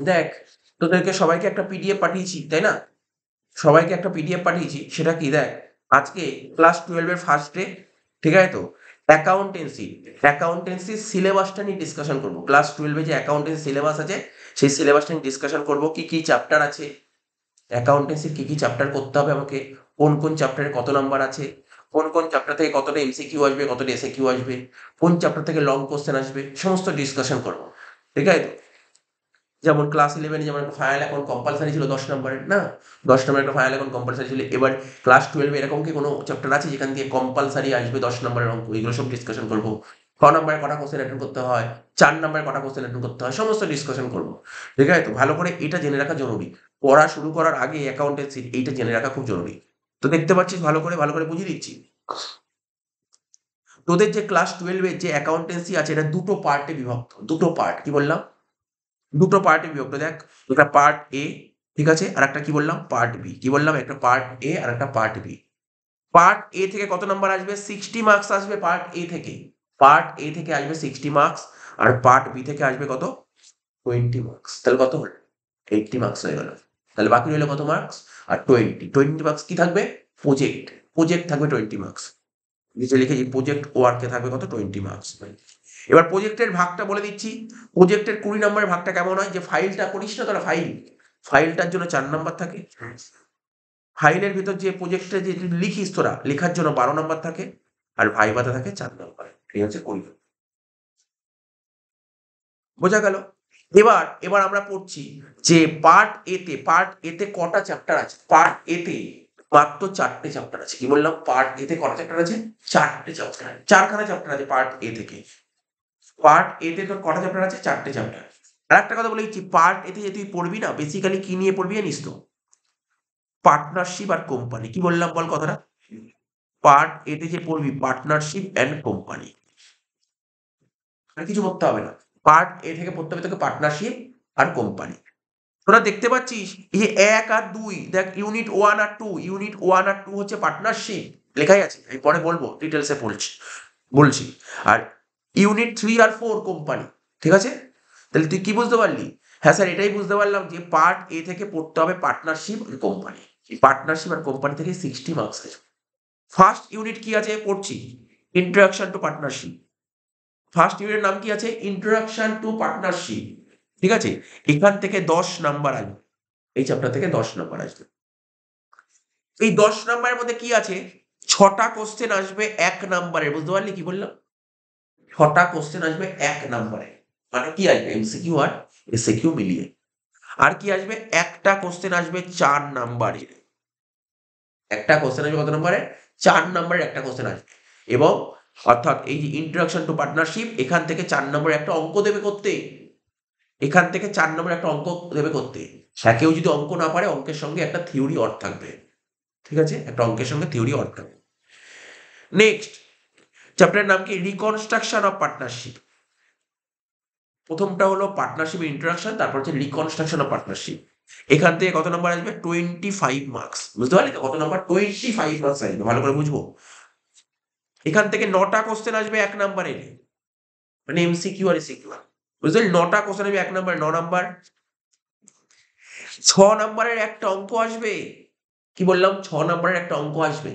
দেখ, তোদেরকে সবাইকে একটা পিডিএফ পাঠিয়েছি, তাই না? সবাইকে একটা পিডিএফ পাঠিয়েছি। সেটা কি দেখ, আজকে ক্লাস 12 এর ফার্স্ট ডে, ঠিক আছে তো? অ্যাকাউন্টেন্সির সিলেবাসটা নিয়ে ডিসকাশন করব। ক্লাস 12 এ যে অ্যাকাউন্টেন্সি সিলেবাস আছে, সেই সিলেবাসটা নিয়ে ডিসকাশন করব। কি, কি চ্যাপ্টার আছে? অ্যাকাউন্টেন্সির কি, কি চ্যাপ্টার করতে হবে আমাকে? কোন, কোন চ্যাপ্টারে কত নাম্বার আছে? কোন, কোন চ্যাপ্টার থেকে কতটা এমসিকিউ আসবে, কতটা এসএকিউ আসবে? কোন চ্যাপ্টার থেকে লং কোয়েশ্চেন আসবে? সমস্ত ডিসকাশন করব। ঠিক আছে তো? যেমন ক্লাস 11 এ যেমন একটা ফাইনাল অ্যাকাউন্ট কম্পালসারি ছিল 10 নম্বরের, না? 10 নম্বরের একটা ফাইনাল অ্যাকাউন্ট কম্পালসারি ছিল। এবার ক্লাস 12 এ এরকম কি কোনো চ্যাপ্টার আছে যেখান থেকে কম্পালসারি আসবে 10 নম্বরের অঙ্ক? এগুলো সব ডিসকাশন করব। ক নম্বরে কটা কোয়েশ্চেন অ্যাটেন্ড করতে হয়, 4 নম্বরে কটা কোয়েশ্চেন অ্যাটেন্ড করতে হয়, সমস্ত ডিসকাশন করব। ঠিক আছে তো? ভালো করে এটা জেনে রাখা জরুরি। পড়া শুরু করার আগে অ্যাকাউন্টেন্সির এইটা জেনে রাখা খুব জরুরি। তো দেখতে পাচ্ছিস ভালো করে বুঝিয়ে দিচ্ছি। তোদের যে ক্লাস 12 এর যে অ্যাকাউন্টেন্সি আছে এটা দুটো পার্টে বিভক্ত। দুটো পার্ট। কি বললাম? দুটো পার্টে বিভক্ত। দেখ, একটা পার্ট এ, ঠিক আছে? আর একটা কি বললাম? Part B. কি বললাম? একটা পার্ট এ আর একটা পার্ট বি। পার্ট এ থেকে কত নাম্বার আসবে? 60 মার্কস আসবে পার্ট এ থেকে। পার্ট এ থেকে আসবে 60 মার্কস, আর পার্ট বি থেকে আসবে কত? 20 মার্কস। তাহলে কত হলো? 80 মার্কস হয়ে গেল। তাহলে বাকি রইল কত মার্কস? আর 20 মার্কস কি থাকবে? প্রজেক্ট। প্রজেক্ট থাকবে 20 মার্কস। নিচে লিখেছি প্রজেক্ট ওয়ার্কে থাকবে কত? 20 মার্কস। এবার প্রজেক্টের ভাগটা বলে দিচ্ছি। প্রজেক্টের 20 নম্বরের ভাগটা কেমন হয়? যে ফাইলটা করিস না তোরা, ফাইলটার জন্য 4 নাম্বার থাকে। ফাইলের ভিতর যে প্রজেক্টে যে লিখিস তোরা, লেখার জন্য 12 নাম্বার থাকে। আর ভাইভাতে থাকে 4 নাম্বার। এই হচ্ছে 20। বোঝা গেল? এবার আমরা পড়ছি যে পার্ট এ তে কটা চ্যাপ্টার আছে? পার্ট এ তে মাত্র 4টে চ্যাপ্টার আছে। কি বললাম? পার্ট এ তে কটা চ্যাপ্টার আছে? 4টে চ্যাপ্টার। 4খানা চ্যাপ্টার আছে পার্ট এ থেকে। পার্ট এ তে তোর কটা চ্যাপ্টার আছে? 4টে চ্যাপ্টার। আর একটা কথা বলে দিচ্ছি, পার্ট এ তে যে তুই পড়বি না, বেসিক্যালি কি নিয়ে পড়বি জানিস তো? পার্টনারশিপ আর কোম্পানি। কি বললাম বল কথাটা? পার্ট এ তে যে পড়বি পার্টনারশিপ অ্যান্ড কোম্পানি। আর কিছু পড়তে হবে না। পার্ট এ থেকে পড়তে হবে তোকে পার্টনারশিপ আর কোম্পানি। তোরা দেখতে পাচ্ছিস এই যে 1 আর 2, দেখ ইউনিট 1 আর 2, ইউনিট 1 আর 2 হচ্ছে পার্টনারশিপ, লেখাই আছে। আমি পরে বলবো, ডিটেইলসে বলছি। আর ইউনিট 3 আর 4 কোম্পানি। ঠিক আছে? তাহলে তুই কি বুঝতে পারলি? হ্যাঁ স্যার, এটাই বুঝতে পারলাম যে পার্ট এ থেকে পড়তে হবে পার্টনারশিপ আর কোম্পানি। পার্টনারশিপ আর কোম্পানি থেকে 60 মার্কস আছে। ফার্স্ট ইউনিট কি আছে পড়ছি? Introduction to partnership. ফার্স্ট ইউনিটের নাম কি আছে? Introduction to partnership. ঠিক আছে? এখান থেকে 10 নাম্বার আসবে। এই চ্যাপ্টার থেকে 10 নাম্বার আসবে। এই 10 নাম্বারের মধ্যে কি আছে? 6টা কোশ্চেন আসবে 1 নাম্বারে। বুঝতে পারলি কি বললাম? 6টা কোশ্চেন আসবে 1 নাম্বারে। মানে কি আসবে? এমসিকিউ আর এসএকিউ মিলিয়ে। আর কি আসবে? একটা কোশ্চেন আসবে 4 নাম্বারের। একটা কোশ্চেন আসবে কত নাম্বারে? 4 নাম্বারের একটা কোশ্চেন আসবে। এবং অর্থাৎ এই যে ইন্ট্রোডাকশন টু পার্টনারশিপ, এখান থেকে 4 নম্বরের একটা অঙ্ক দেবে করতে। এখান থেকে 4 নম্বরের একটা অঙ্ক দেবে করতে। হ্যাঁ, কেউ যদি অঙ্ক না পারে, অঙ্কের সঙ্গে একটা থিওরি অর থাকবে। ঠিক আছে? একটা অঙ্কের সঙ্গে থিওরি অর থাকবে। নেক্সট চ্যাপ্টারের নাম কি? Reconstruction of partnership. প্রথমটা হলো পার্টনারশিপ ইন্ট্রোডাকশন, তারপর হচ্ছে রিকনস্ট্রাকশন অফ পার্টনারশিপ। এখান থেকে কত নাম্বার আসবে? 25 মার্কস। বুঝতে পারলি তো কত নাম্বার? 25 মার্কস আসবে। ভালো করে বুঝবো। এখান থেকে 9টা কোশ্চেন আসবে 1 নাম্বারের। মানে এমসিকিউ আর এসিকিউ। বুঝতে পারলি? 9টা কোশ্চেন আসবে 1 নাম্বার, 9 নাম্বার। 6 নাম্বারের একটা অঙ্ক আসবে। কি বললাম? 6 নাম্বারের একটা অঙ্ক আসবে।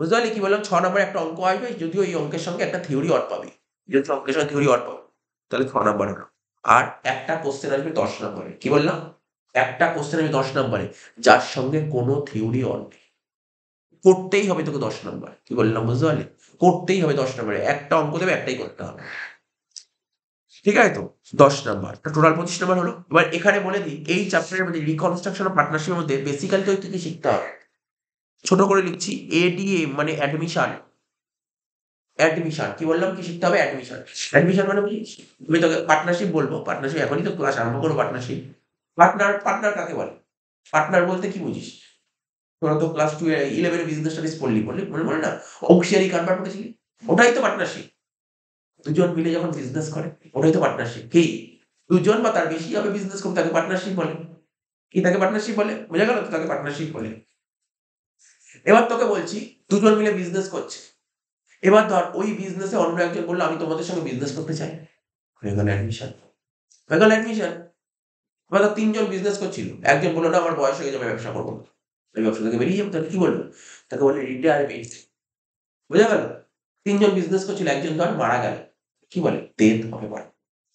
বুঝতে পারলি? কি বললাম? 6 নাম্বারের একটা অঙ্ক আসবে, যদিও এই অঙ্কের সঙ্গে একটা থিওরি অর পাবি। যদি অঙ্কের সঙ্গে থিওরি অর পাবো, তাহলে 6 নাম্বার হলো। আর একটা কোশ্চেন আসবে 10 নাম্বারে। কি বললাম? একটা কোশ্চেন আসবে 10 নাম্বারে, যার সঙ্গে কোনো থিওরি অর নেই। করতেই হবে তোকে 10 নাম্বার। কি বললাম বুঝতে পারলি? করতেই হবে 10 নাম্বারে। একটা অঙ্ক দেবে, একটাই করতে হবে। ঠিক আছে তো? 10 নাম্বার। টোটাল 25 নাম্বার হলো। এবার এখানে বলে দিই, এই চ্যাপ্টারের মধ্যে রিকনস্ট্রাকশন অফ পার্টনারশিপ এর মধ্যে বেসিক্যালি তোকে কি, কি শিখতে হবে? ছোট করে লিখছি, এডিএম মানে অ্যাডমিশন। অ্যাডমিশন। কি বললাম? কি শিখতে হবে? অ্যাডমিশন। অ্যাডমিশন মানে বুঝিস? আমি তোকে পার্টনারশিপ বলবো। পার্টনারশিপ এখনই তো ক্লাস আরম্ভ করবো। পার্টনারশিপ, পার্টনার কাকে বলে? পার্টনার বলতে কি বুঝিস? তোরা তো ক্লাস 11 এ বিজনেস স্টাডিজ পড়লি, মনে পড়ে না? অংশীদারি কারবার পড়েছিলি? ওটাই তো পার্টনারশিপ। দুজন মিলে যখন বিজনেস করে, ওটাই তো পার্টনারশিপ। কি? দুজন বা তার বেশি ভাবে বিজনেস করলে তাকে পার্টনারশিপ বলে। কি তাকে পার্টনারশিপ বলে? বোঝা গেল তো? তাকে পার্টনারশিপ বলে। এবার তোকে বলছি, দুজন মিলে বিজনেস করছে। এবার ধর ওই বিজনেসে অন্য একজন বলল, আমি তোমাদের সঙ্গে বিজনেস করতে চাই। হয়ে গেল অ্যাডমিশন। হয়ে গেল অ্যাডমিশন। হয়তো 3 জন বিজনেস করছিল, একজন বললো না আমার বয়স হয়ে গেছে আমি ব্যবসা করবো না, আমি ব্যবসা থেকে বেরিয়ে যাবো, তাহলে কি বললো? তাকে বলে রিটায়ারমেন্ট। বোঝা গেল? 3 জন বিজনেস করছিল, একজন ধর মারা গেল, কি বলে? ডেথ হবে বলে।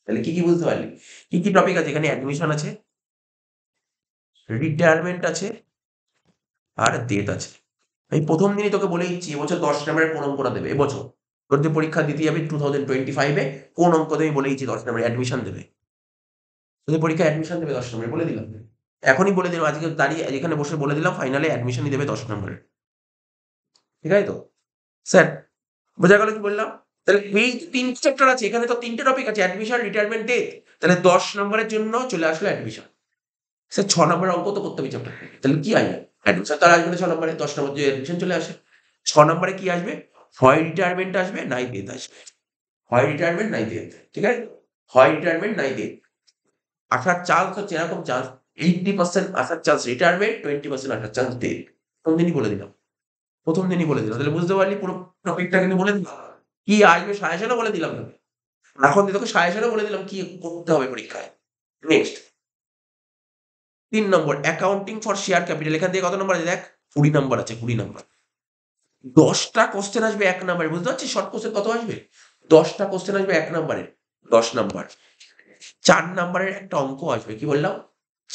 তাহলে কি বুঝতে পারলি? কি টপিক আছে এখানে? অ্যাডমিশন আছে, রিটায়ারমেন্ট আছে, আর ডেথ আছে। আমি প্রথম দিনই তোকে বলে দিচ্ছি এবছর 10 নম্বরের কোন অঙ্কটা দেবে এবছর। তোর যে পরীক্ষা দিতে যাবি 2025 এ কোন অঙ্ক দেবে আমি বলে দিচ্ছি, 10 নম্বরের অ্যাডমিশন দেবে। তোদের পরীক্ষায় অ্যাডমিশন দেবে 10 নম্বরে, বলে দিলাম। এখনই বলে দিলাম, আজকে দাঁড়িয়ে এখানে বসে বলে দিলাম ফাইনালে অ্যাডমিশনই দেবে 10 নম্বরের। ঠিক আছে তো? স্যার, বোঝা গেল কি বললাম? তাহলে এই 3 চ্যাপ্টার আছে, এখানে তো 3 টে টপিক আছে, অ্যাডমিশন, রিটায়ারমেন্ট, ডেথ। তাহলে 10 নম্বরের জন্য চলে আসলো অ্যাডমিশন। স্যার 6 নম্বরের অঙ্ক তো করতে হবে চ্যাপ্টার, তাহলে কি আসবে? অ্যাডমিশন তো আর আসবে না 6 নম্বরে, 10 নম্বর যে অ্যাডমিশন চলে আসে। 6 নম্বরে কি আসবে? হয় রিটায়ারমেন্ট আসবে, নাই ডেথ আসবে। হয় রিটায়ারমেন্ট নাই ডেথ। ঠিক আছে? হয় রিটায়ারমেন্ট নাই ডেথ। আসার চান্স হচ্ছে এরকম চান্স, 80% আসার চান্স রিটায়ারমেন্ট, 20% আসার চান্স ডেথ। প্রথম দিনই বলে দিলাম। প্রথম দিনই বলে দিলাম। তাহলে বুঝতে পারলি পুরো টপিকটা কিন্তু বলে দিলাম। কি আসবে সাজেশনও বলে দিলাম তোকে। এখন তোকে সাজেশনও বলে দিলাম কি করতে হবে পরীক্ষায়। Next 3 number accounting for share capital. এখান থেকে কত নম্বর আছে দেখ? 20 নম্বর আছে, 20 নম্বর। 10 টা কোয়েশ্চেন আসবে 1 নম্বরে। বুঝতে পারছিস শর্ট কোয়েশ্চেন কত আসবে? 10 টা কোয়েশ্চেন আসবে 1 নম্বরে। 10 নাম্বার। 4 নাম্বারের একটা অঙ্ক আসবে। কি বললাম?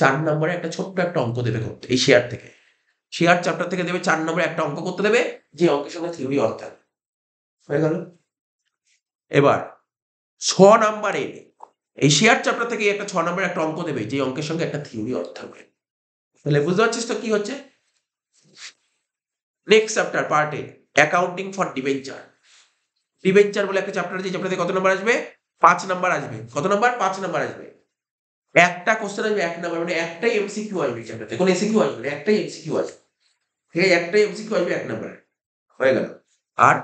4 নম্বরে একটা ছোট্ট একটা অঙ্ক দেবে করতে এই শেয়ার থেকে। শেয়ার চ্যাপ্টার থেকে দেবে 4 নম্বরে একটা অঙ্ক করতে দেবে, যে অঙ্কের সঙ্গে থিওরি অর্থাৎ। হয়ে গেল? এবার 6 নাম্বারে এই শেয়ার চ্যাপ্টার থেকে একটা 6 নম্বরের একটা অঙ্ক দেবে, যে অঙ্কের সঙ্গে একটা থিওরি অর্থ থাকবে। তাহলে বুঝতে পারছিস তো কি হচ্ছে? Next chapter part A accounting for debenture. Debenture বলে একটা চ্যাপ্টার আছে, এই চ্যাপ্টার থেকে কত নম্বর আসবে? 5 নাম্বার আসবে। কত নাম্বার? 5 নাম্বার আসবে। একটা কোশ্চেন আসবে 1 নাম্বার, মানে একটাই এমসিকিউ আসবে এই চ্যাপ্টারতে। কোনো এসিকিউ আসবে না, একটাই এমসিকিউ আসবে। ঠিক আছে? একটাই এমসিকিউ আসবে 1 নাম্বারে। হয়ে গেল। আর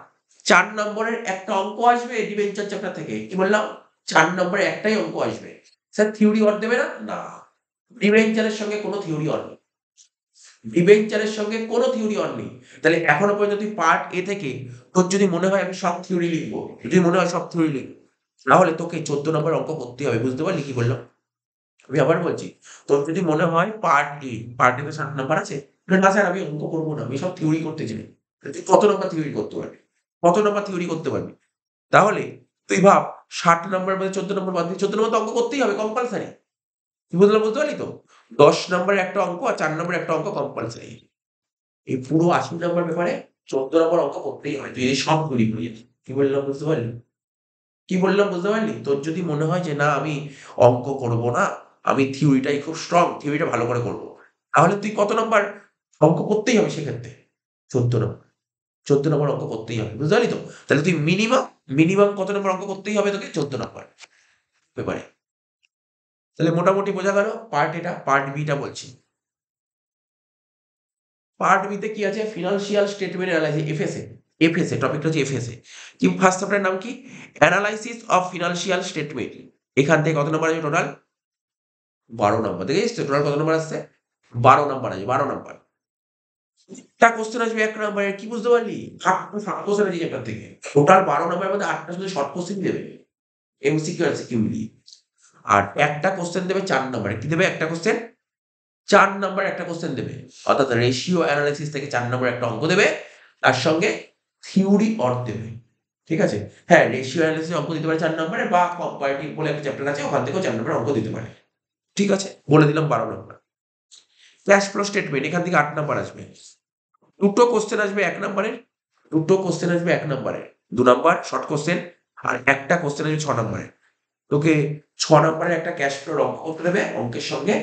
4 নম্বরের একটা অঙ্ক আসবে ডিবেঞ্চার চ্যাপ্টার থেকে। কি বললাম? 4 নম্বরে একটাই অঙ্ক আসবে। স্যার থিওরি অর দেবে না? না। ডিবেঞ্চারের সঙ্গে কোনো থিওরি অর নেই। ডিবেঞ্চারের সঙ্গে কোনো থিওরি অর নেই। তাহলে এখনো পর্যন্ত তুই পার্ট এ থেকে তোর যদি মনে হয় আমি সব থিওরি লিখবো, যদি মনে হয় সব থিওরি লিখবো, তাহলে তোকে 14 নম্বর অঙ্ক করতেই হবে। বুঝতে পারলি কি বললাম? আমি আবার বলছি, তোর যদি মনে হয় পার্ট এ তে 60 নাম্বার আছে, না স্যার আমি অঙ্ক করব না, আমি সব থিওরি করতে চাই। তুই কত নাম্বার থিওরি করতে পারবি? কত নাম্বার থিওরি করতে পারবি? তাহলে তুই ভাব 60 নাম্বারের মধ্যে 14 নম্বর বাদ দিয়ে 14 নম্বর তো অঙ্ক করতেই হবে কম্পালসারি। কি বুঝলাম? বুঝতে পারলি তো? 10 নম্বরের একটা অঙ্ক আর 4 নম্বরের একটা অঙ্ক কম্পালসারি। এই পুরো 80 নাম্বার পেপারে 14 নম্বর অঙ্ক করতেই হয়। তুই যদি সব থিওরি করিস। কি বললাম বুঝতে পারলি? কি বললাম বুঝতে পারলি? তোর যদি মনে হয় যে না আমি অঙ্ক করব না, আমি থিওরিটাই খুব স্ট্রং, থিওরিটা ভালো করে করব। তাহলে তুই কত নাম্বার অঙ্ক করতেই হবে সেক্ষেত্রে? 14 নম্বর। 14 নম্বর অঙ্ক করতেই হবে। বুঝতে পারলি তো? তাহলে তুই মিনিমাম কত নম্বর অঙ্ক করতেই হবে তোকে? 14 নম্বর পেপারে। তাহলে মোটামুটি বোঝা গেল পার্ট এটা। পার্ট বি টা বলছি। পার্ট বি তে কি আছে? Financial statement analysis, FSA. FSA টপিকটা হচ্ছে এফএসএ। কি ফার্স্ট চ্যাপ্টারের নাম কি? Analysis of financial statement. এখান থেকে কত নম্বর আসবে টোটাল? 12 নম্বর। দেখেছিস তো টোটাল কত নম্বর আসছে? 12 নম্বর আসবে, 12 নম্বর। একটা কোশ্চেন আসবে 1 নম্বরের। কি বুঝতে পারলি? 8টা শর্ট কোশ্চেন আছে চ্যাপ্টার থেকে। টোটাল 12 নম্বরের মধ্যে 8টা শুধু শর্ট কোশ্চেন দেবে। এমসিকিউ আর সিকিউ মিলিয়ে। আর একটা কোশ্চেন দেবে 4 নম্বরে। কি দেবে? একটা কোশ্চেন 4 নম্বরে একটা কোশ্চেন দেবে। অর্থাৎ রেশিও অ্যানালাইসিস থেকে 4 নম্বরে একটা অঙ্ক দেবে। তার সঙ্গে থিওরি অর দেবে। ঠিক আছে? হ্যাঁ, রেশিও অ্যানালাইসিস অঙ্ক দিতে পারে 4 নম্বরে, বা কম্পারেটিভ বলে একটা চ্যাপ্টার আছে ওখান থেকেও 4 নম্বরের অঙ্ক দিতে পারে। ঠিক আছে? বলে দিলাম 12 নম্বর। ক্যাশ ফ্লো স্টেটমেন্ট এখান থেকে 8 নাম্বার আসবে। দুটো কোশ্চেন আসবে 1 নম্বরের, দুটো কোশ্চেন আসবে 1 নম্বরের। 2 নাম্বার শর্ট কোশ্চেন, আর একটা কোশ্চেন আসবে 6 নম্বরের। তোকে 6 নম্বরের একটা ক্যাশ ফ্লোর অঙ্ক করতে দেবে, অঙ্কের সঙ্গে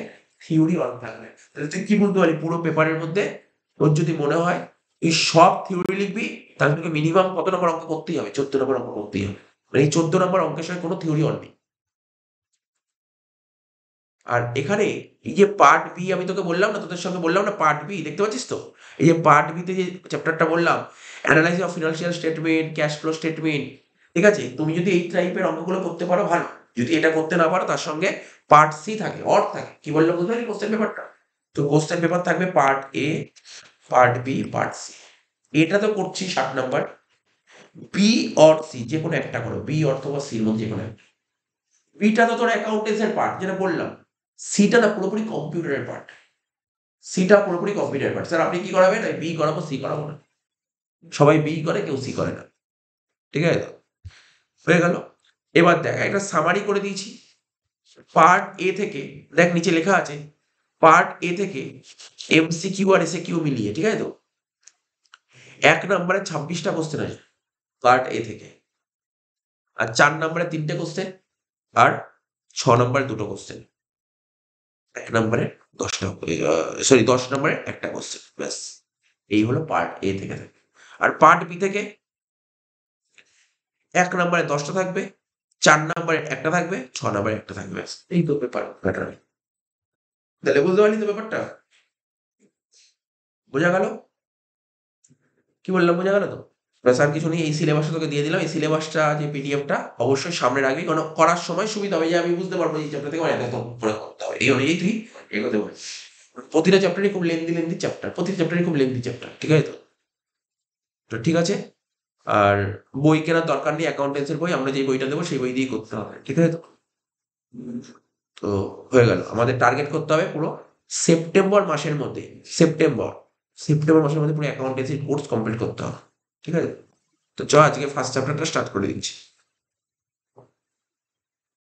থিওরি অঙ্ক থাকবে। তাহলে তুই কি বুঝতে পারলি পুরো পেপারের মধ্যে? তোর যদি মনে হয় তুই সব থিওরি লিখবি, তাহলে তোকে মিনিমাম কত নম্বর অঙ্ক করতেই হবে? 14 নম্বর অঙ্ক করতেই হবে। মানে এই 14 নম্বর অঙ্কের সঙ্গে কোনো থিওরি অর নেই। আর এখানে এই যে পার্ট বি আমি তোকে বললাম না, তোদের সঙ্গে বললাম না পার্ট বি, দেখতে পাচ্ছিস তো? এই যে পার্ট বি তে যে চ্যাপ্টারটা বললাম, analysis of financial statement, cash flow statement. ঠিক আছে? তুমি যদি এই টাইপের অঙ্কগুলো করতে পারো ভালো। যদি এটা করতে না পারো তার সঙ্গে পার্ট সি থাকে, অর থাকে। কি বললাম বুঝতে পারলি কোশ্চেন পেপারটা? তো কোশ্চেন পেপার থাকবে part A, part B, part C. এটা তো করছি 60 নাম্বার। বি অর সি যে কোনো একটা করো, বি অথবা সির মধ্যে যে কোনো একটা। বিটা তো তোর অ্যাকাউন্টেন্সের পার্ট, যেটা বললাম সিটা না পুরোপুরি কম্পিউটারের পার্ট, সিটা পুরোপুরি কম্পিউটারের পার্ট। স্যার আপনি কি করাবেন? আমি বি করাবো, সি করাবো না। সবাই বি করে, কেউ সি করে না। ঠিক আছে তো? হয়ে গেল। এবার দেখ একটা সামারি করে দিয়েছি। পার্ট এ থেকে দেখ নিচে লেখা আছে পার্ট এ থেকে এমসিকিউ আর এসএকিউ মিলিয়ে, ঠিক আছে তো? 1 নম্বরে 26টা কোশ্চেন আছে পার্ট এ থেকে। আর 4 নম্বরে 3টে কোশ্চেন আর 6 নম্বরে 2টো কোশ্চেন। 1 নম্বরে 10টা সরি 10 নম্বরে একটা কোশ্চেন। ব্যাস। এই হলো পার্ট এ থেকে থাকে। আর পার্ট বি থেকে 1 নম্বরে 10টা থাকবে, 4 নম্বরে একটা থাকবে, 6 নম্বরে একটা থাকবে। ব্যাস। এই তো প্যাটার্ন। তাহলে বুঝতে পারলি তো ব্যাপারটা? বোঝা গেল? কি বললাম বোঝা গেল তো? ব্যাস আর কিছু নেই। এই সিলেবাসটা তোকে দিয়ে দিলাম। এই সিলেবাসটা যে পিডিএফটা অবশ্যই সামনে রাখবি। কারণ করার সময় সুবিধা হবে যে আমি বুঝতে পারবো এই চ্যাপ্টার থেকে আমার এত করে করতে হবে। এই অনুযায়ী তুই এগোতে পারিস। প্রতিটা চ্যাপ্টারই খুব লেন্দি চ্যাপ্টার। প্রতিটা চ্যাপ্টারই খুব লেন্দি চ্যাপ্টার। ঠিক আছে তো? তো ঠিক আছে। আর বই কেনার দরকার নেই। অ্যাকাউন্টেন্সির বই আমরা যে বইটা দেবো সেই বই দিয়েই করতে হবে। ঠিক আছে তো? তো হয়ে গেল। আমাদের টার্গেট করতে হবে পুরো সেপ্টেম্বর মাসের মধ্যে, সেপ্টেম্বর মাসের মধ্যে পুরো অ্যাকাউন্টেন্সির কোর্স কমপ্লিট করতে হবে। ঠিক আছে? তো চ আজকে ফার্স্ট চ্যাপ্টারটা স্টার্ট করে দিচ্ছি।